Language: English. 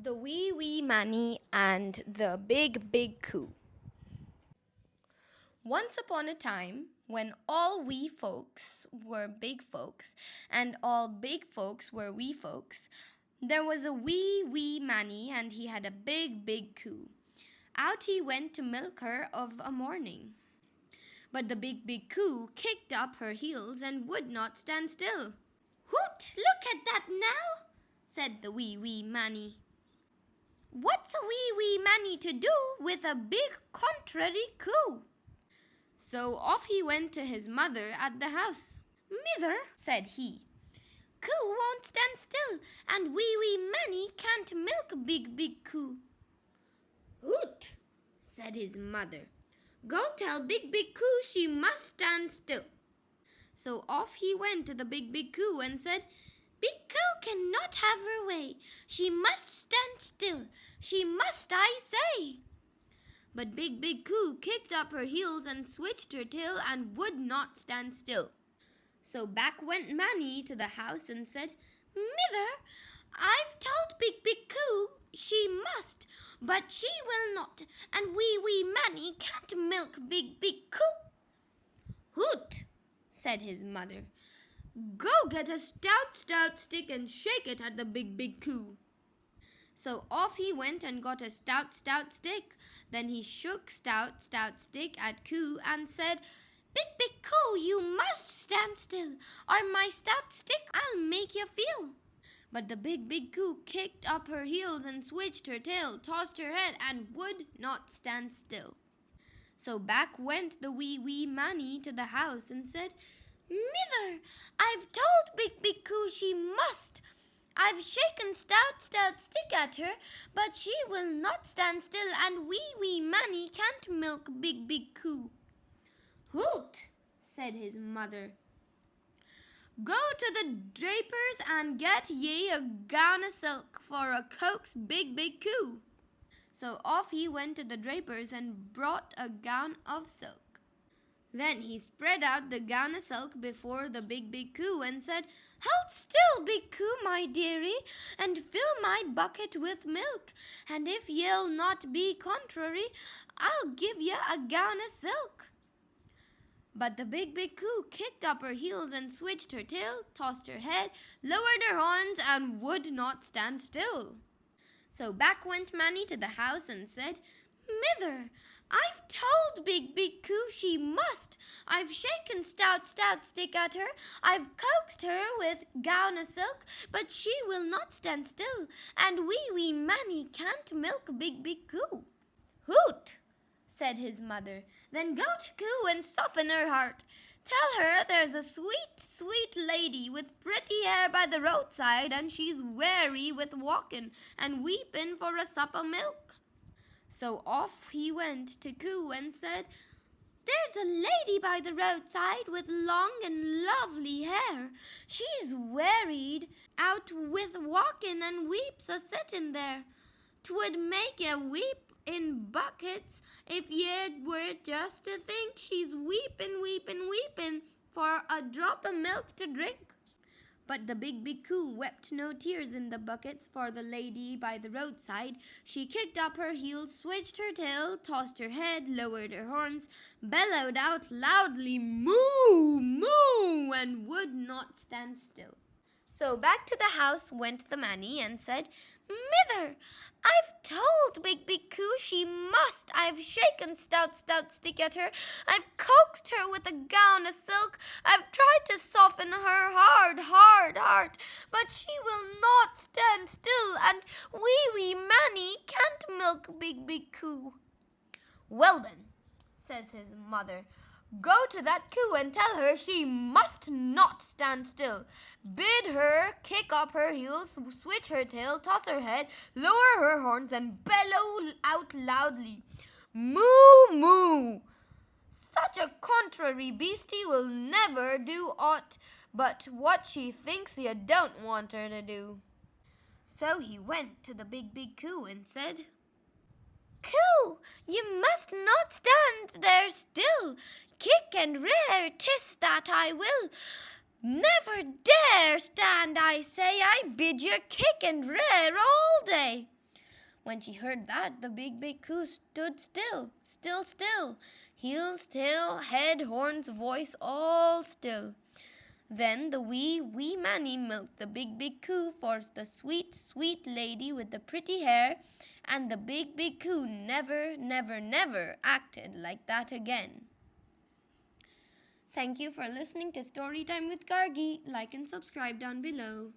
The Wee Wee Mannie and the Big Coo. Once upon a time, when all wee folks were big folks and all big folks were wee folks, there was a wee wee Mannie and he had a big coo. Out he went to milk her of a morning. But the big coo kicked up her heels and would not stand still. "Hoot, look at that now," said the wee wee Mannie. "What's a wee wee Mannie to do with a big contrary coo?" So off he went to his mother at the house. "Mither," said he, "coo won't stand still, and wee wee Mannie can't milk big coo." "Hoot," said his mother, "go tell big coo she must stand still." So off he went to the big coo and said, "Big coo cannot have her way. She must stand still. She must, I say." But big coo kicked up her heels and switched her tail and would not stand still. So back went Mannie to the house and said, "Mither, I've told big coo she must, but she will not, and wee Mannie can't milk big coo." "Hoot," said his mother, "go get a stout stick and shake it at the big coo." So off he went and got a stout stick. Then he shook stout stick at coo and said, Big coo, you must stand still, or my stout stick I'll make you feel." But the big coo kicked up her heels and switched her tail, tossed her head, and would not stand still. So back went the wee Mannie to the house and said, "Mither, I've told big coo she must. I've shaken stout stick at her, but she will not stand still, and wee Mannie can't milk big coo." "Hoot," said his mother, "go to the draper's and get ye a gown of silk for a coax big coo." So off he went to the draper's and brought a gown of silk. Then he spread out the gown of silk before the big coo and said, "Hold still, big coo, my dearie, and fill my bucket with milk, and if ye'll not be contrary, I'll give ye a gown of silk." But the big coo kicked up her heels and switched her tail, tossed her head, lowered her horns, and would not stand still. So back went Mannie to the house and said, "Mither, I've told big coo she must. I've shaken stout stick at her. I've coaxed her with gown of silk, but she will not stand still, and wee Mannie can't milk big coo." "Hoot," said his mother, "then go to coo and soften her heart. Tell her there's a sweet lady with pretty hair by the roadside, and she's weary with walking and weeping for a sup of milk." So off he went to coo and said, "There's a lady by the roadside with long and lovely hair. She's wearied out with walking and weeps a sitting there. 'Twould make ye weep in buckets if ye were just to think she's weeping for a drop of milk to drink." But the big coo wept no tears in the buckets for the lady by the roadside. She kicked up her heels, switched her tail, tossed her head, lowered her horns, bellowed out loudly, "Moo, moo," and would not stand still. So back to the house went the Mannie and said, "Mither, I've told big coo she must. I've shaken stout stick at her. I've coaxed her with a gown of silk. I've tried to soften her hard heart, but she will not stand still, and wee Mannie can't milk big coo." "Well then," says his mother, "go to that coo and tell her she must not stand still. Bid her kick up her heels, switch her tail, toss her head, lower her horns, and bellow out loudly, 'Moo, moo!' Such a contrary beastie will never do aught but what she thinks you don't want her to do." So he went to the big coo and said, "Coo, you must not stand there still. Kick and rear, 'tis that I will. Never dare stand, I say. I bid you kick and rear all day." When she heard that, the big coo stood still, still, heels, tail, head, horns, voice, all still. Then the wee mannie milked the big coo for the sweet lady with the pretty hair, and the big coo never acted like that again. Thank you for listening to Storytime with Gargi. Like and subscribe down below.